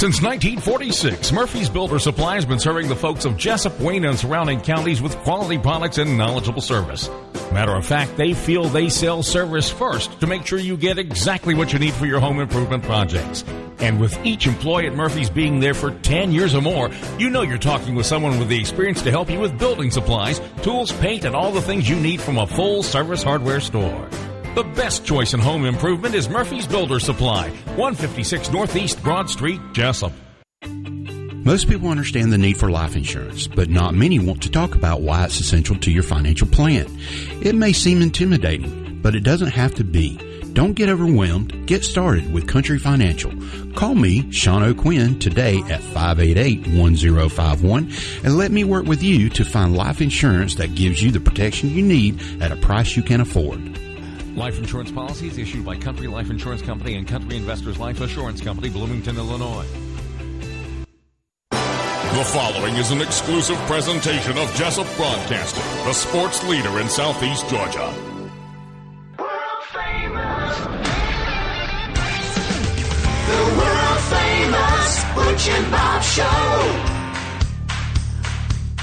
Since 1946, Murphy's Builder Supply has been serving the folks of Jessup, Wayne, and surrounding counties with quality products and knowledgeable service. Matter of fact, they feel they sell service first to make sure you get exactly what you need for your home improvement projects. And with each employee at Murphy's being there for 10 years or more, you know you're talking with someone with the experience to help you with building supplies, tools, paint, and all the things you need from a full-service hardware store. The best choice in home improvement is Murphy's Builder Supply, 156 Northeast Broad Street, Jessup. Most people understand the need for life insurance, but not many want to talk about why it's essential to your financial plan. It may seem intimidating, but it doesn't have to be. Don't get overwhelmed. Get started with Country Financial. Call me, Sean O'Quinn, today at 588-1051 and let me work with you to find life insurance that gives you the protection you need at a price you can afford. Life insurance policies issued by Country Life Insurance Company and Country Investors Life Assurance Company, Bloomington, Illinois. The following is an exclusive presentation of Jessup Broadcasting, the sports leader in Southeast Georgia. World famous. The world famous Butch and Bob Show.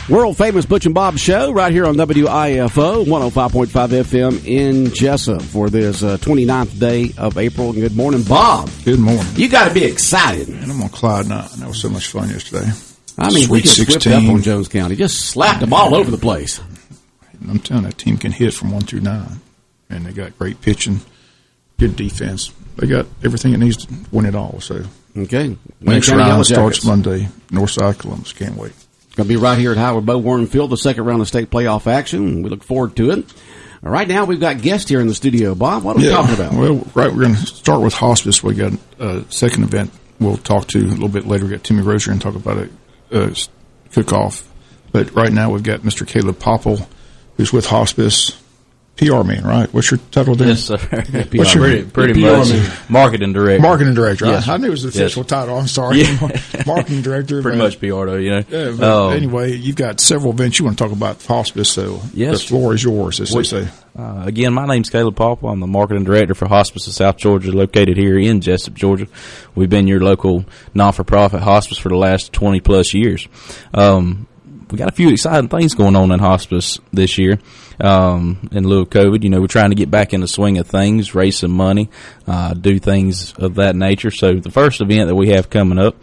World famous Butch and Bob Show right here on WIFO 105.5 FM in Jessup for this 29th day of April. Good morning, Bob. Good morning. You got to be excited. And I'm on Clyde 9. That was so much fun yesterday. I mean, we Sweet just 16. whipped up on Jones County. Just slapped them all over the place. I'm telling you, that team can hit from 1 through 9. And they got great pitching, good defense. They got everything it needs to win it all. So Okay. next round starts Monday. Northside Columbus. Can't wait. Going to be right here at Howard Bo Warren Field, the second round of state playoff action. We look forward to it. Right now, we've got guests here in the studio. Bob, what are we talking about? Well, right, we're going to start with Hospice. We got a second event we'll talk to a little bit later. We got Timmy Rozier and talk about a cook-off. But right now, we've got Mr. Caleb Popple, who's with Hospice. PR man, right? What's your title there? Yes, sir. What's your pretty PR much man? marketing director. Marketing director. Yes. I knew it was the official title. I'm sorry. Yeah. Marketing director. Pretty much PR, though, you know. Yeah, but anyway, you've got several events you want to talk about Hospice, so yes. the floor is yours, as they say. Again, my name's Caleb Popple. I'm the marketing director for Hospice of South Georgia, located here in Jessup, Georgia. We've been your local non-for-profit hospice for the last 20-plus years. We got a few exciting things going on in hospice this year. In lieu of COVID, you know, we're trying to get back in the swing of things, raise some money, do things of that nature. So the first event that we have coming up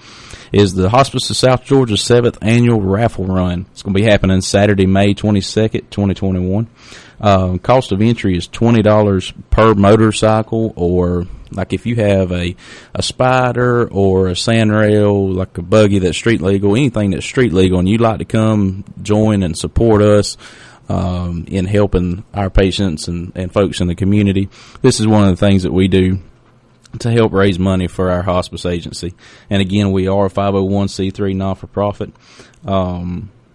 is the Hospice of South Georgia's 7th annual Raffle Run. It's going to be happening Saturday, May 22nd, 2021. Cost of entry is $20 per motorcycle, or like if you have a spider or a sandrail, like a buggy that's street legal, anything that's street legal, and you'd like to come join and support us in helping our patients and folks in the community, this is one of the things that we do to help raise money for our hospice agency. And again, we are a 501c3 non-for-profit.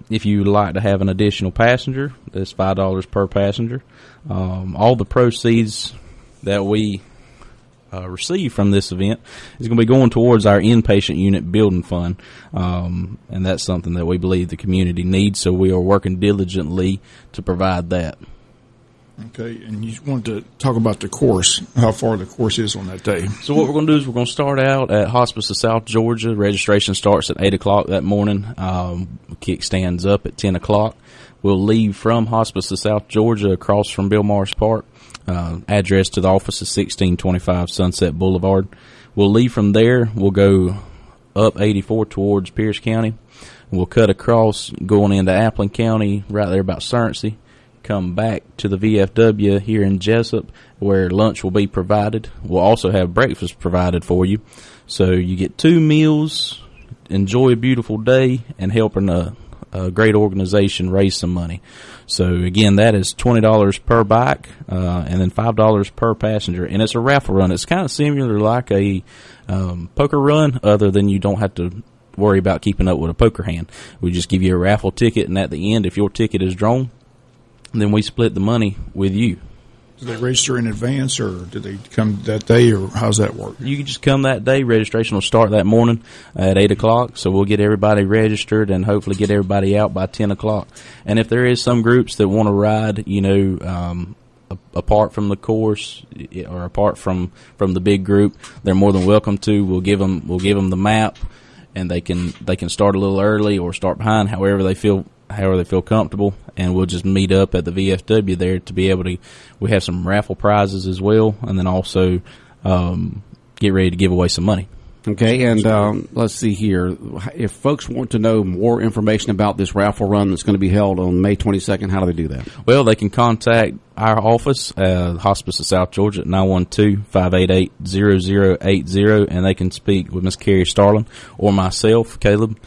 If you would like to have an additional passenger, that's $5 per passenger. All the proceeds that we receive from this event is going to be going towards our inpatient unit building fund, and that's something that we believe the community needs, so we are working diligently to provide that. Okay, and you wanted to talk about the course, how far the course is on that day. So what we're going to do is we're going to start out at Hospice of South Georgia. Registration starts at 8 o'clock that morning. Kickstands up at 10 o'clock. We'll leave from Hospice of South Georgia across from Bill Morris Park. Address to the office is 1625 Sunset Boulevard. We'll leave from there. We'll go up 84 towards Pierce County. We'll cut across going into Applin County, right there about Surrency. Come back to the VFW here in Jessup, where lunch will be provided. We'll also have breakfast provided for you. So you get 2 meals, enjoy a beautiful day, and helping a great organization raise some money. So, again, that is $20 per bike and then $5 per passenger. And it's a raffle run. It's kind of similar like a poker run, other than you don't have to worry about keeping up with a poker hand. We just give you a raffle ticket, and at the end, if your ticket is drawn, then we split the money with you. Do they register in advance, or do they come that day, or how's that work? You can just come that day. Registration will start that morning at 8 o'clock, so we'll get everybody registered and hopefully get everybody out by 10 o'clock. And if there is some groups that want to ride, you know, apart from the course or apart from the big group, they're more than welcome to. We'll give them the map, and they can start a little early or start behind, however they feel comfortable, and we'll just meet up at the VFW there to be able to. We have some raffle prizes as well, and then also get ready to give away some money. Okay, and let's see here. If folks want to know more information about this raffle run that's going to be held on May 22nd, how do they do that? Well, they can contact our office, Hospice of South Georgia, at 912-588-0080, and they can speak with Ms. Carrie Starling or myself, Caleb,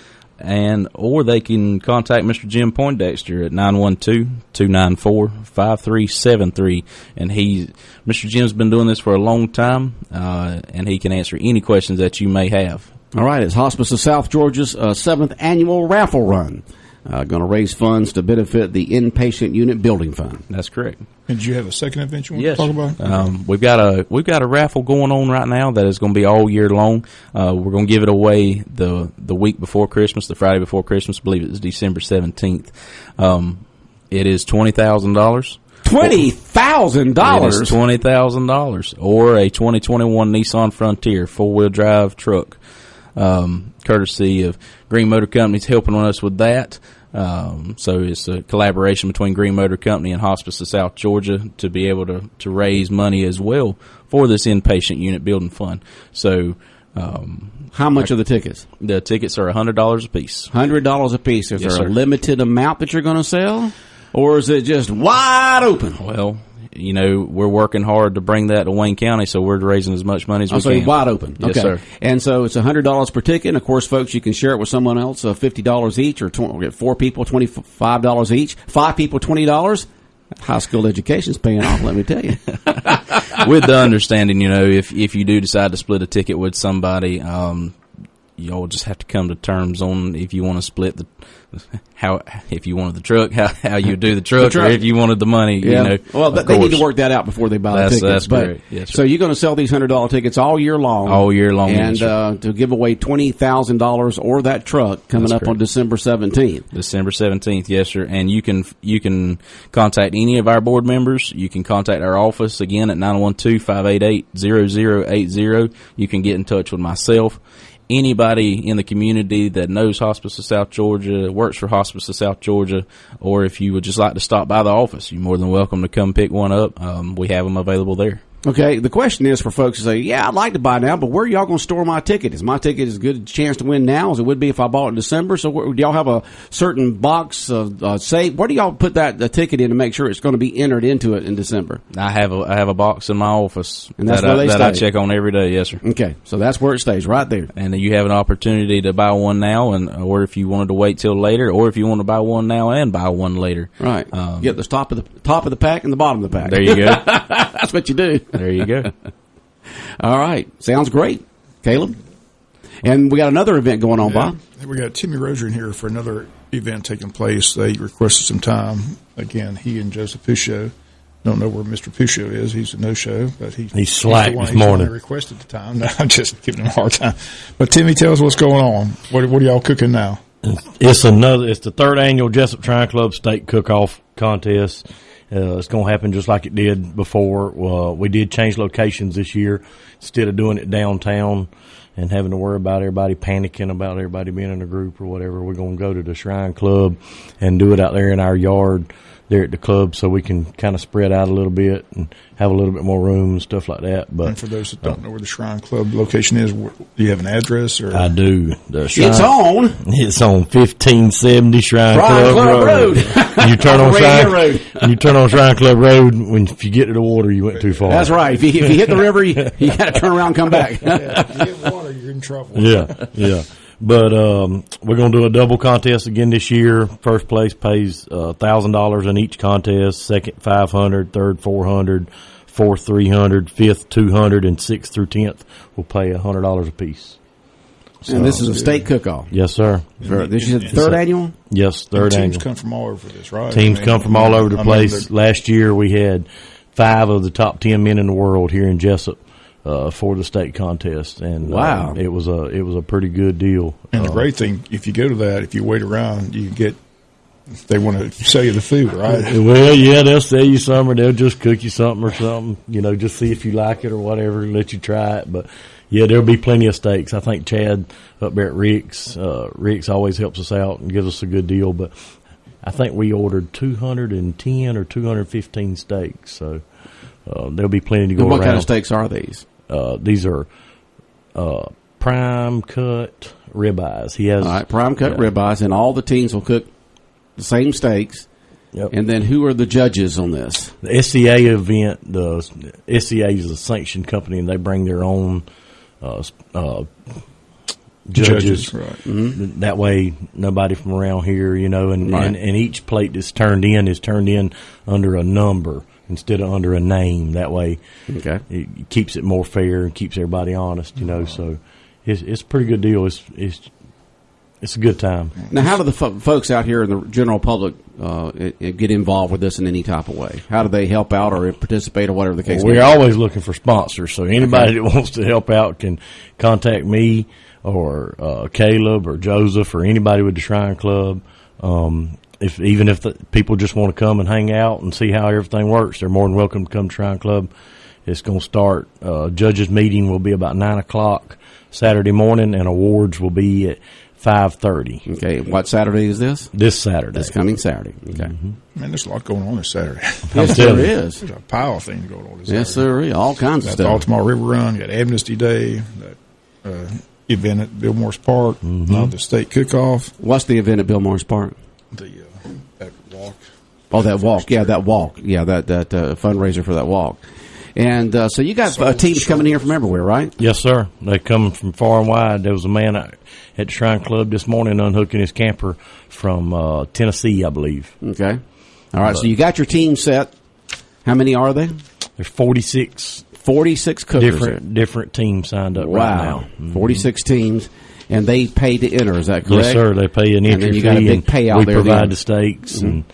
or they can contact Mr. Jim Poindexter at 912-294-5373. And Mr. Jim's been doing this for a long time, and he can answer any questions that you may have. All right, it's Hospice of South Georgia's 7th annual raffle run. Going to raise funds to benefit the Inpatient Unit Building Fund. That's correct. And do you have a second event you want Yes. to talk about? We've got a raffle going on right now that is going to be all year long. We're going to give it away the week before Christmas, the Friday before Christmas. I believe it's December 17th. It is $20,000. $20,000? It is $20,000, or a 2021 Nissan Frontier 4-wheel drive truck. Courtesy of Green Motor Company's helping us with that. So it's a collaboration between Green Motor Company and Hospice of South Georgia to be able to raise money as well for this inpatient unit building fund. So, how much are the tickets? The tickets are $100 a piece. $100 a piece. Is Yes, there sir. a limited amount that you're going to sell? Or is it just wide open? Well, we're working hard to bring that to Wayne County, so we're raising as much money as we can. Wide open. Yes, okay. sir. And so it's $100 per ticket. And of course, folks, you can share it with someone else, $50 each, or 4 people, $25 each. 5 people, $20. High school education's paying off, let me tell you. With the understanding, if you do decide to split a ticket with somebody, you'll just have to come to terms on if you want to split if you wanted the truck, how you do the truck, or if you wanted the money. Yeah. Well, they need to work that out before they buy the tickets. That's correct. Yes, sir. So you're going to sell these $100 tickets all year long. All year long. And yes, to give away $20,000 or that truck coming up on December 17th. December 17th, yes, sir. And you can contact any of our board members. You can contact our office again at 912-588-0080. You can get in touch with myself. Anybody in the community that knows Hospice of South Georgia, works for Hospice of South Georgia, or if you would just like to stop by the office, you're more than welcome to come pick one up. We have them available there. Okay, the question is for folks who say, yeah, I'd like to buy now, but where are y'all going to store my ticket? Is my ticket as good a chance to win now as it would be if I bought it in December? So do y'all have a certain box of save? Where do y'all put the ticket in to make sure it's going to be entered into it in December? I have a box in my office and that's where that I check on every day, yes, sir. Okay, so that's where it stays, right there. And then you have an opportunity to buy one now, or if you wanted to wait till later, or if you want to buy one now and buy one later. Right. Get the top of the pack and the bottom of the pack. There you go. That's what you do. There you go. All right. Sounds great, Caleb. And we got another event going on, Bob. We got Timmy Rozier in here for another event taking place. They requested some time. Again, he and Joseph Pusho. Don't know where Mr. Pusho is. He's a no-show, but he's slack this morning. He requested the time. No, I'm just giving him a hard time. But Timmy, tell us what's going on. What are y'all cooking now? It's the third annual Jessup Shrine Club Steak Cook-Off Contest. It's going to happen just like it did before. We did change locations this year. Instead of doing it downtown and having to worry about everybody panicking about everybody being in a group or whatever, we're going to go to the Shrine Club and do it out there in our yard there at the club so we can kind of spread out a little bit and have a little bit more room and stuff like that. But and for those that don't know where the Shrine Club location is, do you have an address? Or I do. It's on 1570 Shrine Club Road. You turn on Shrine Club Road. If you get to the water, you went too far. That's right. If you hit the river, you got to turn around and come back. If you hit water, you're in trouble. Yeah. But we're going to do a double contest again this year. First place pays $1,000 in each contest. Second, $500. Third, $400. Fourth, $300. Fifth, $200. And sixth through 10th will pay $100 apiece. So, and this is a steak cook-off. Yes, sir. This is the third annual? Yes, third annual. Teams come from all over this, right? Teams come from all over the place. Last year we had 5 of the top 10 men in the world here in Jessup. For the state contest, and wow, it was a pretty good deal. And the great thing, if you go to that, if you wait around, they want to sell you the food, right? Well, yeah, they'll sell you some, or they'll just cook you something or something. Just see if you like it or whatever, let you try it. But Yeah, there'll be plenty of steaks. I think Chad up there at Rick's always helps us out and gives us a good deal. But I think we ordered 210 or 215 steaks, so there'll be plenty to go and what around. kind of steaks are these? These are prime cut ribeyes. He has all right, prime cut ribeyes, and all the teams will cook the same steaks. Yep. And then who are the judges on this? The SCA event, the SCA is a sanctioned company, and they bring their own judges. Right. Mm-hmm. That way, nobody from around here, and each plate that's turned in under a number instead of under a name. That way, it keeps it more fair and keeps everybody honest, So it's a pretty good deal. It's a good time. Now, how do the folks out here in the general public get involved with this in any type of way? How do they help out or participate or whatever the case may be? We're always looking for sponsors, so anybody that wants to help out can contact me or Caleb or Joseph or anybody with the Shrine Club. If the people just want to come and hang out and see how everything works, they're more than welcome to come to Shrine Club. It's going to start. Judges meeting will be about 9:00 Saturday morning, and awards will be at 5:30. Okay, what Saturday is this? This Saturday. This coming Saturday. Okay. Mm-hmm. Man, there's a lot going on this Saturday. Yes, there is. There's a pile of things going on this Saturday. Yes, there is. All kinds of stuff. Got the Altamar River Run, got Amnesty Day, that event at Bill Morris Park, the state cook-off. What's the event at Bill Morris Park? That walk. Oh, that walk. Yeah, that walk. Yeah, that fundraiser for that walk. And so you got teams coming here from everywhere, right? Yes, sir. They come from far and wide. There was a man at the Shrine Club this morning unhooking his camper from Tennessee, I believe. Okay. All right, so you got your team set. How many are they? There's 46. 46 cookers. Different teams signed up right now. Mm-hmm. 46 teams. And they pay to enter, is that correct? Yes, sir. They pay an entry fee. And then you got a big payout we there. We provide the steaks, and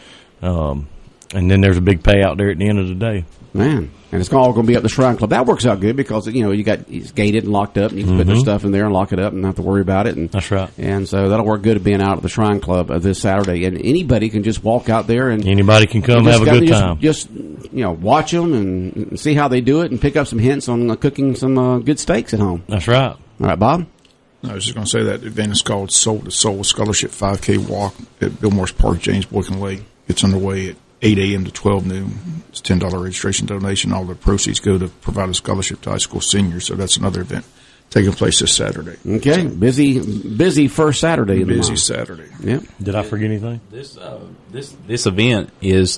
then there's a big payout there at the end of the day. Man. And it's all going to be at the Shrine Club. That works out good because, it's gated and locked up, and you can put their stuff in there and lock it up and not have to worry about it. And, that's right. And so that'll work good being out at the Shrine Club this Saturday. And anybody can just walk out there and... Anybody can come have a good time. Just watch them and see how they do it and pick up some hints on cooking some good steaks at home. That's right. All right, Bob? I was just going to say that event is called Soul to Soul Scholarship 5K Walk at Bill Morris Park, James Boykin Way. It's underway at 8 a.m. to 12 noon. It's $10 registration donation. All the proceeds go to provide a scholarship to high school seniors. So that's another event taking place this Saturday. Okay, so, busy first Saturday. Busy Saturday. Yep. Did I forget anything? This event is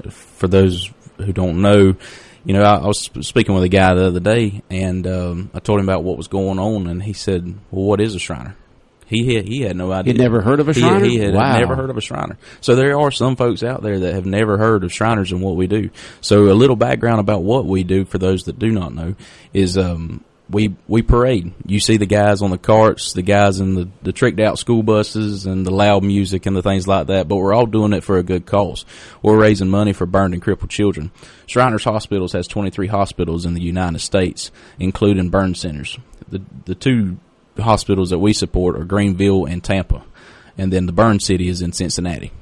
for those who don't know. I was speaking with a guy the other day, and I told him about what was going on, and he said, "Well, what is a Shriner?" He had no idea. He'd never heard of a Shriner? He had never heard of a Shriner. So there are some folks out there that have never heard of Shriners and what we do. So a little background about what we do for those that do not know is we parade. You see the guys on the carts, the guys in the tricked out school buses and the loud music and the things like that, but we're all doing it for a good cause. We're raising money for burned and crippled children. Shriners Hospitals has 23 hospitals in the United States, including burn centers. The two hospitals that we support are Greenville and Tampa, and then the burn city is in Cincinnati.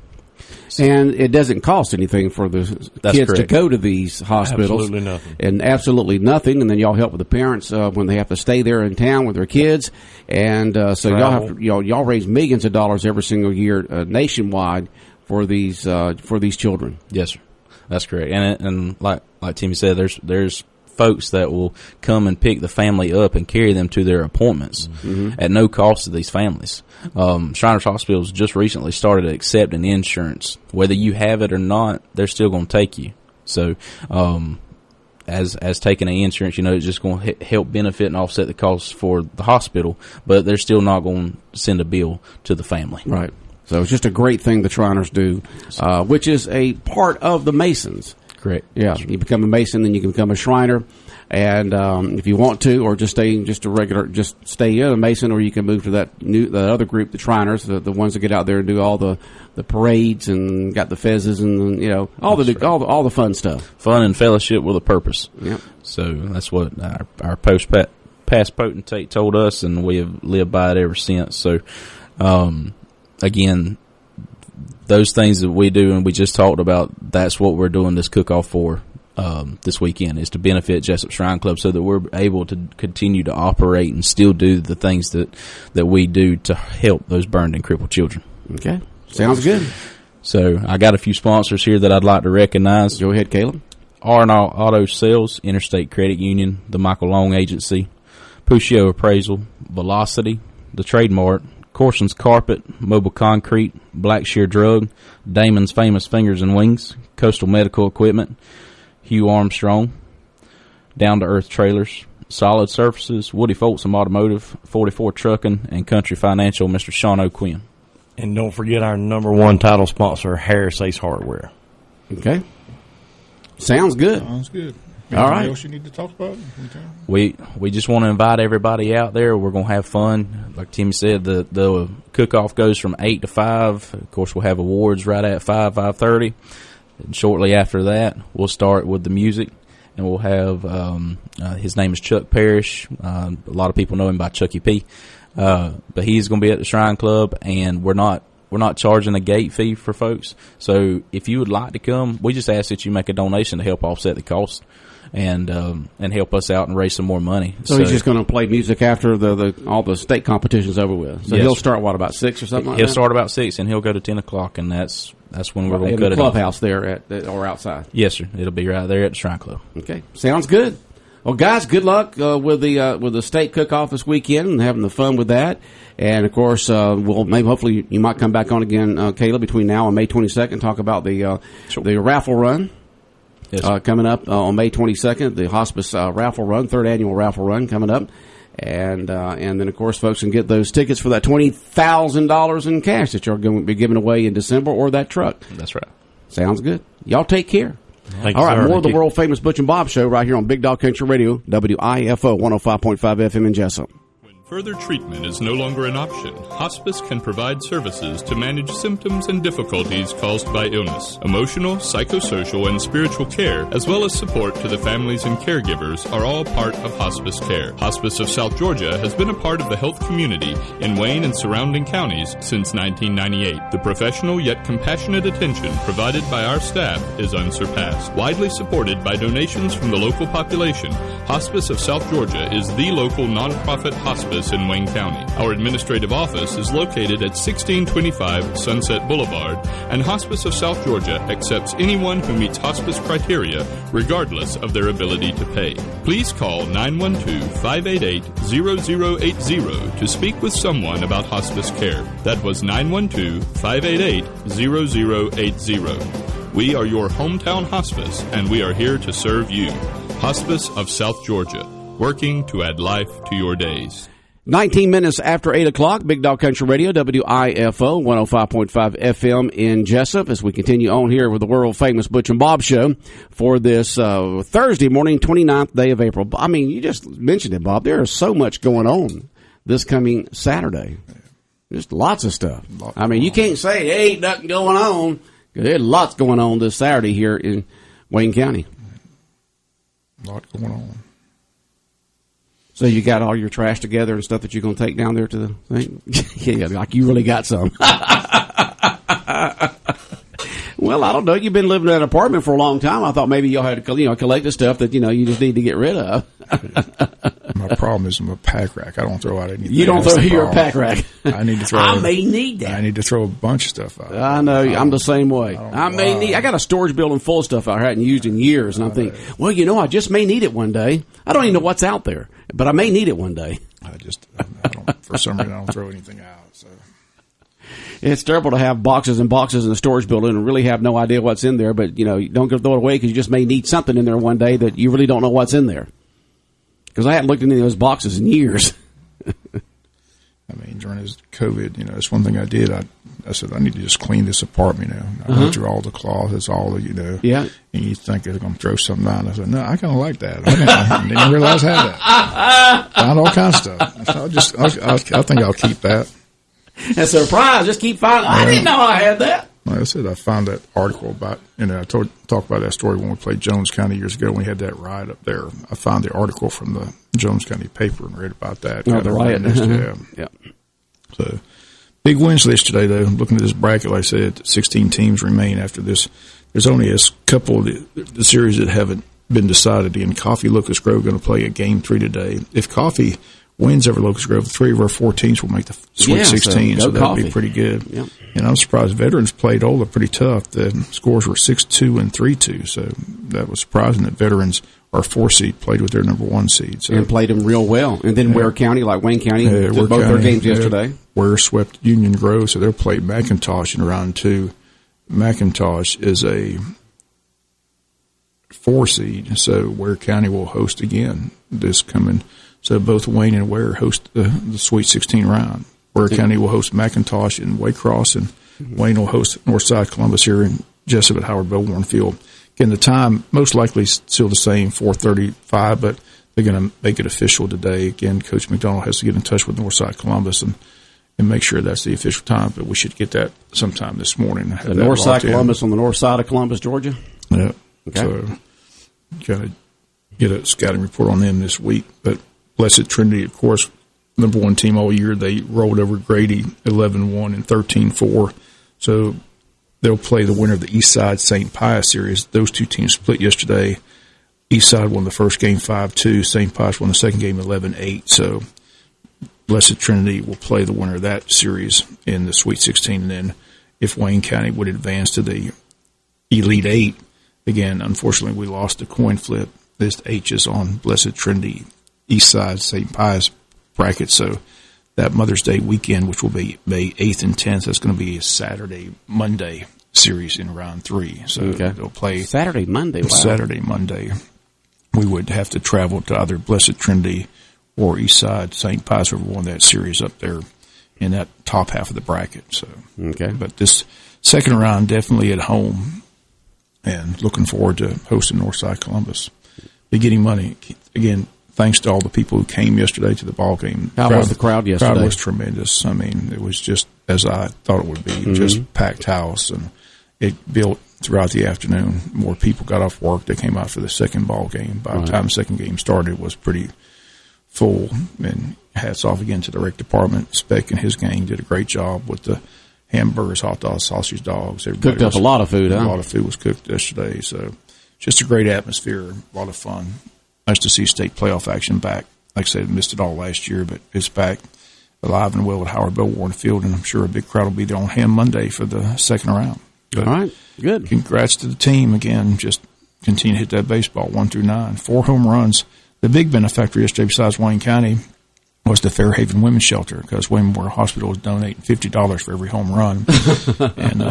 And it doesn't cost anything for the kids to go to these hospitals. Absolutely nothing. And absolutely nothing. And then y'all help with the parents when they have to stay there in town with their kids. And so y'all raise millions of dollars every single year nationwide for these children. Yes, sir. That's correct. And like Timmy said, there's folks that will come and pick the family up and carry them to their appointments at no cost to these families. Shriners Hospitals just recently started accepting insurance. Whether you have it or not, they're still going to take you. So as taking an insurance, it's just going to help benefit and offset the costs for the hospital, but they're still not going to send a bill to the family. Right. So it's just a great thing the Shriners do, which is a part of the Masons. Correct. Yeah, you become a Mason, then you can become a Shriner, and if you want to, or just stay in a Mason, or you can move to that other group, the Shriners, the ones that get out there and do all the parades and got the fezzes and all the fun stuff. Fun and fellowship with a purpose. Yep. So that's what our past potentate told us, and we have lived by it ever since. So again, those things that we do and we just talked about, that's what we're doing this cook-off for this weekend is to benefit Jessup Shrine Club so that we're able to continue to operate and still do the things that we do to help those burned and crippled children. Okay. Sounds good. So I got a few sponsors here that I'd like to recognize. Go ahead, Caleb. R&R Auto Sales, Interstate Credit Union, the Michael Long Agency, Puccio Appraisal, Velocity, the Trademark, Corson's Carpet, Mobile Concrete, Blackshear Drug, Damon's Famous Fingers and Wings, Coastal Medical Equipment, Hugh Armstrong, Down to Earth Trailers, Solid Surfaces, Woody Folsom Automotive, 44 Trucking, and Country Financial, Mr. Sean O'Quinn. And don't forget our number one title sponsor, Harris Ace Hardware. Okay. Sounds good. Sounds good. All right. Anything else you need to talk about? We just want to invite everybody out there. We're going to have fun. Like Timmy said, the cook-off goes from 8 to 5. Of course, we'll have awards right at 5:30. And shortly after that, we'll start with the music. And we'll have, his name is Chuck Parrish. A lot of people know him by Chucky P. But he's going to be at the Shrine Club, and we're not charging a gate fee for folks. So if you would like to come, we just ask that you make a donation to help offset the cost and help us out and raise some more money. So he's just going to play music after all the state competitions over with. So yes, he'll start about 6 or something. He'll start about 6 and he'll go to 10 o'clock, and that's when we're going to cut it off. In the clubhouse there or outside. Yes, sir. It'll be right there at the Shrine Club. Okay, sounds good. Well, guys, good luck with the state cook-off this weekend and having the fun with that. And, of course, hopefully you might come back on again, Caleb, between now and May 22nd, talk about the raffle run. Yes, coming up on May 22nd, the Hospice raffle run, 3rd annual raffle run coming up. And then, of course, folks can get those tickets for that $20,000 in cash that you're going to be giving away in December, or that truck. That's right. Sounds good. Y'all take care. Thank All right, you, more of the world-famous Butch and Bob Show right here on Big Dog Country Radio, WIFO 105.5 FM in Jessup. Further treatment is no longer an option. Hospice can provide services to manage symptoms and difficulties caused by illness. Emotional, psychosocial, and spiritual care, as well as support to the families and caregivers, are all part of hospice care. Hospice of South Georgia has been a part of the health community in Wayne and surrounding counties since 1998. The professional yet compassionate attention provided by our staff is unsurpassed. Widely supported by donations from the local population, Hospice of South Georgia is the local nonprofit hospice in Wayne County. Our administrative office is located at 1625 Sunset Boulevard, and Hospice of South Georgia accepts anyone who meets hospice criteria, regardless of their ability to pay. Please call 912-588-0080 to speak with someone about hospice care. That was 912-588-0080. We are your hometown hospice, and we are here to serve you. Hospice of South Georgia, working to add life to your days. 19 minutes after 8 o'clock, Big Dog Country Radio, WIFO 105.5 FM in Jessup, as we continue on here with the world-famous Butch and Bob Show for this Thursday morning, 29th day of April. I mean, you just mentioned it, Bob. There is so much going on this coming Saturday. Just lots of stuff. I mean, you can't say, hey, ain't nothing going on, because there's lots going on this Saturday here in Wayne County. A lot going on. So you got all your trash together and stuff that you're going to take down there to the thing? Yeah, like you really got some. Well, I don't know. You've been living in an apartment for a long time. I thought maybe y'all had to, collect the stuff that, you just need to get rid of. My problem is I'm a pack rack. I don't throw out anything. You don't throw your pack rack. I need to throw. I may need that. I need to throw a bunch of stuff out. I know. I'm the same way. I got a storage building full of stuff I hadn't used in years, and I'm thinking, well, I just may need it one day. I don't even know what's out there, but I may need it one day. I don't, for some reason, I don't throw anything out. So it's terrible to have boxes and boxes in the storage building and really have no idea what's in there, but, you don't go throw it away because you just may need something in there one day that you really don't know what's in there. Because I hadn't looked into those boxes in years. I mean, during this COVID, that's one thing I did. I said, I need to just clean this apartment, I went through all the closets, all the, Yeah. And you think they're going to throw something out. And I said, no, I kind of like that. I didn't realize I had that. Found all kinds of stuff. So I think I'll keep that. And surprise, just keep finding. I didn't know I had that. Like I said, I found that article about, I talked about that story when we played Jones County years ago when we had that riot up there. I found the article from the Jones County paper and read about that. Oh, the riot. Yeah. So, big wins list today, though. Looking at this bracket, like I said, 16 teams remain after this there's only a couple of the series that haven't been decided. In Coffee, Locust Grove going to play a game 3 today. If Coffee wins over Locust Grove, 3 of our 4 teams will make the Sweet 16, so that'll be pretty good. Yep. And I'm surprised Veterans played Ola pretty tough. The scores were 6-2 and 3-2, so that was surprising that Veterans, our 4 seed, played with their number 1 seed. So. And played them real well. And then Ware County, like Wayne County, did both their games yesterday. Ware swept Union Grove, so they'll play McIntosh in round 2. McIntosh is a 4 seed, so Ware County will host again this coming. So both Wayne and Ware host the Sweet 16 round. Ware County will host McIntosh in Waycross, and Wayne will host Northside Columbus here in Jessup at Howard Bell-Warren Field. Again, the time most likely still the same, 4:35, but they're going to make it official today. Again, Coach McDonald has to get in touch with Northside Columbus and make sure that's the official time, but we should get that sometime this morning. The Northside Columbus on the north side of Columbus, Georgia? Yeah. Okay. So, got to get a scouting report on them this week. But Blessed Trinity, of course, number 1 team all year. They rolled over Grady 11-1 and 13-4. So they'll play the winner of the Eastside St. Pius series. Those 2 teams split yesterday. Eastside won the first game 5-2. St. Pius won the second game 11-8. So Blessed Trinity will play the winner of that series in the Sweet 16. And then if Wayne County would advance to the Elite 8, again, unfortunately, we lost the coin flip. This H is on Blessed Trinity Eastside St. Pius bracket. So that Mother's Day weekend, which will be May 8th and 10th, that's going to be a Saturday-Monday series in round 3. So they'll play Saturday-Monday. Wow. Saturday-Monday. We would have to travel to either Blessed Trinity or Eastside St. Pius, whoever won that series up there in that top half of the bracket. So, but this second round definitely at home, and looking forward to hosting Northside Columbus. Be getting money again. Thanks to all the people who came yesterday to the ball game. How was the crowd yesterday? The crowd was tremendous. I mean, it was just as I thought it would be, just packed house, and it built throughout the afternoon. More people got off work. They came out for the second ball game. By the time the second game started, it was pretty full. And hats off again to the rec department. Speck and his gang did a great job with the hamburgers, hot dogs, sausage dogs. Everybody cooked up a lot of food, huh? A lot of food was cooked yesterday. So just a great atmosphere, a lot of fun. Nice to see state playoff action back. Like I said, missed it all last year, but it's back alive and well at Howard Bell-Warren Field, and I'm sure a big crowd will be there on Ham Monday for the second round. But all right, good. Congrats to the team again. Just continue to hit that baseball 1 through 9. 4 home runs. The big benefactor yesterday, besides Wayne County, was the Fairhaven Women's Shelter, because Wayne Memorial Hospital is donating $50 for every home run, and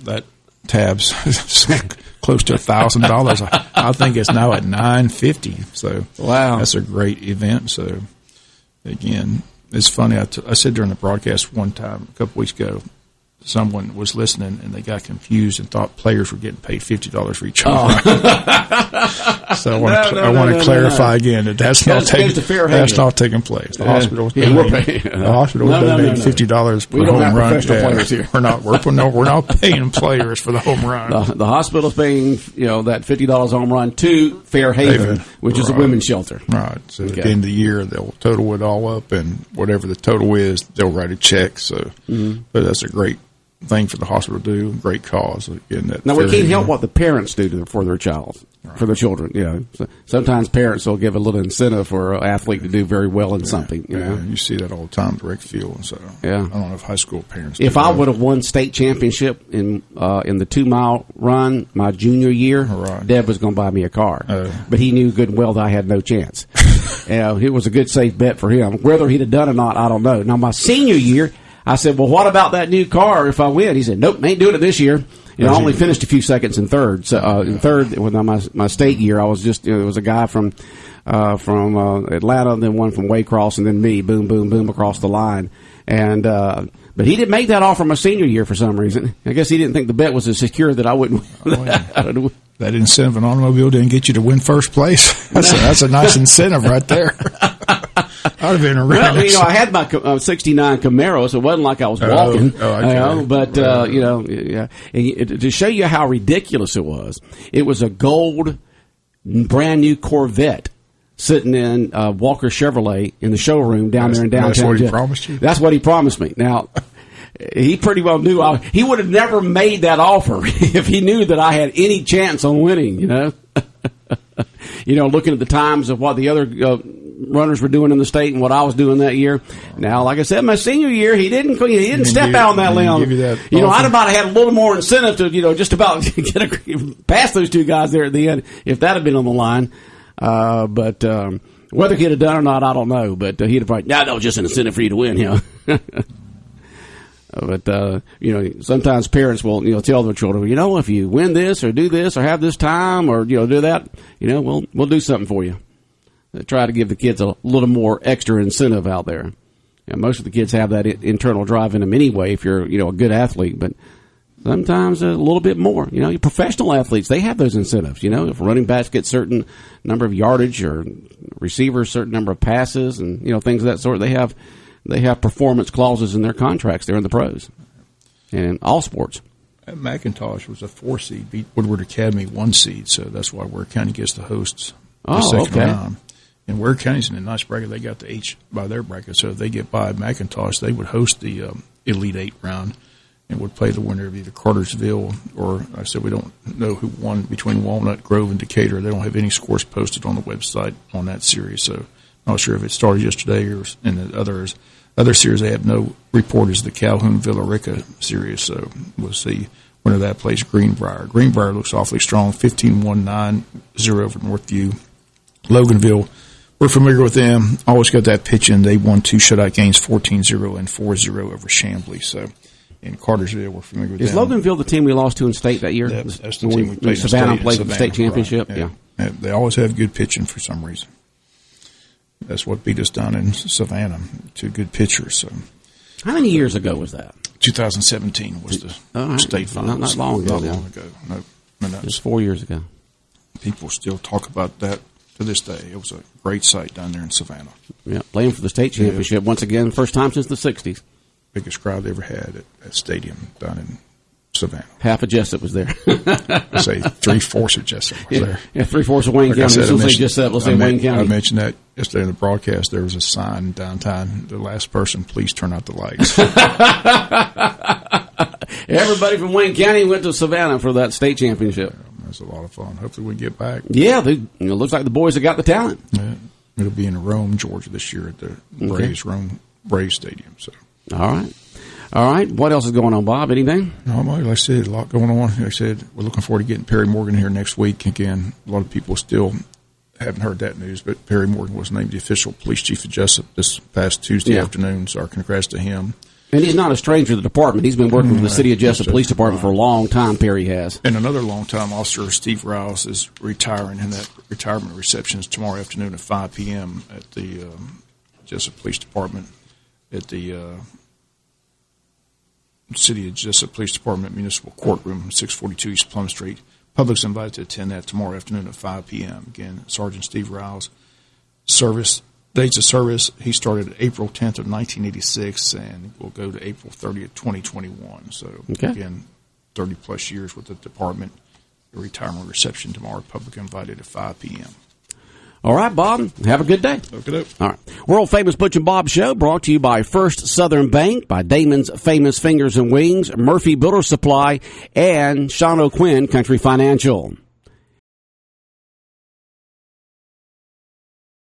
that tab's close to $1,000. I think it's now at $950. So wow, that's a great event. So again, it's funny. I said during the broadcast one time a couple weeks ago, someone was listening and they got confused and thought players were getting paid $50 for each home run. So I want to clarify again that that's not taking place. The hospital is donating $50 per home run. Players here. We're not paying players for the home run. The hospital's paying that $50 home run to Fairhaven, which is a women's shelter. Right. So at the end of the year, they'll total it all up, and whatever the total is, they'll write a check. So, but that's a great thing for the hospital to do. Great cause. Again, now we can't help what the parents do for their child, for their children. So sometimes parents will give a little incentive for an athlete to do very well in something. You see that all the time at the rec field. So I don't know if high school parents. If I would have won state championship in the 2-mile run my junior year, Deb was going to buy me a car, but he knew good and well that I had no chance. It was a good safe bet for him. Whether he'd have done it or not, I don't know. Now my senior year, I said, well, what about that new car if I win? He said, nope, ain't doing it this year. I only finished a few seconds in third. So in third, with my state year, I was just there was a guy from Atlanta, then one from Waycross, and then me, boom, boom, boom, across the line. And but he didn't make that offer my senior year for some reason. I guess he didn't think the bet was as secure that I wouldn't win. That incentive, an automobile didn't get you to win first place. That's a nice incentive right there. I'd have been around. Well, I had my 69 Camaro, so it wasn't like I was walking. And to show you how ridiculous it was a gold, brand new Corvette sitting in Walker Chevrolet in the showroom down there in downtown. That's what he promised you? That's what he promised me. Now, he pretty well knew he would have never made that offer if he knew that I had any chance on winning, you know. Looking at the times of what the other runners were doing in the state and what I was doing that year. Now, like I said, my senior year, he didn't step out on that limb. I'd about had a little more incentive to, just about get past those two guys there at the end if that had been on the line. But whether he'd have done it or not, I don't know. But he'd have probably, that was just an incentive for you to win, But, sometimes parents will, tell their children, if you win this or do this or have this time or, do that, we'll do something for you. They try to give the kids a little more extra incentive out there. Most of the kids have that internal drive in them anyway if you're, a good athlete, but sometimes a little bit more. Your professional athletes, they have those incentives. If running backs get certain number of yardage or receivers certain number of passes and, things of that sort, they have performance clauses in their contracts. They're in the pros and in all sports. McIntosh was a 4 seed, beat Woodward Academy 1 seed, so that's why Ware County gets to host the second round. And Ware County's in a nice bracket. They got the H by their bracket, so if they get by McIntosh, they would host the Elite 8 round and would play the winner of either Cartersville or, like I said, we don't know who won between Walnut Grove and Decatur. They don't have any scores posted on the website on that series, so I'm not sure if it started yesterday or in the other series. They have no report is the Calhoun-Villarica series, so we'll see winner of that plays Greenbrier. Greenbrier looks awfully strong, 15-1-9-0 over Northview. Loganville, we're familiar with them. Always got that pitch in. They won 2 shutout games, 14-0 and 4-0 over Chambly. So in Cartersville, we're familiar with them. Is Loganville the team we lost to in state that year? That's the team we played Savannah played the state championship. Right. Yeah. They always have good pitching for some reason. That's what beat us down in Savannah, 2 good pitchers. So, how many years ago was that? 2017 was the state finals. Not long ago. No, it was 4 years ago. People still talk about that to this day. It was a great site down there in Savannah. Yeah, playing for the state championship once again, first time since the 60s. Biggest crowd they ever had at that stadium down in Savannah. Half of Jessup was there. I say 3/4 of Jessup was there. Yeah, 3/4 of Wayne County. We'll say Wayne County. I mentioned that yesterday in the broadcast. There was a sign downtown. The last person, please turn out the lights. Everybody from Wayne County went to Savannah for that state championship. That was a lot of fun. Hopefully we get back. Yeah, it looks like the boys have got the talent. Yeah. It'll be in Rome, Georgia this year at the Rome Braves Stadium. So. All right. What else is going on, Bob? Anything? No, like I said, a lot going on. Like I said, we're looking forward to getting Perry Morgan here next week. Again, a lot of people still haven't heard that news, but Perry Morgan was named the official police chief of Jessup this past Tuesday afternoon, so our congrats to him. And he's not a stranger to the department. He's been working with the City of Jessup Police Department for a long time, Perry has. And another long-time officer, Steve Rouse, is retiring, and that retirement reception is tomorrow afternoon at 5 p.m. at the Jessup Police Department at the City of Jessup Police Department Municipal Courtroom, 642 East Plum Street. Public's invited to attend that tomorrow afternoon at 5 p.m. Again, Sergeant Steve Rouse. Dates of service, he started April 10th of 1986 and will go to April 30th, 2021. So, again, 30-plus years with the department. The retirement reception tomorrow, public invited at 5 p.m. All right, Bob. Have a good day. Okay. All right. World-famous Butch and Bob Show brought to you by First Southern Bank, by Damon's Famous Fingers and Wings, Murphy Builder Supply, and Sean O'Quinn Country Financial.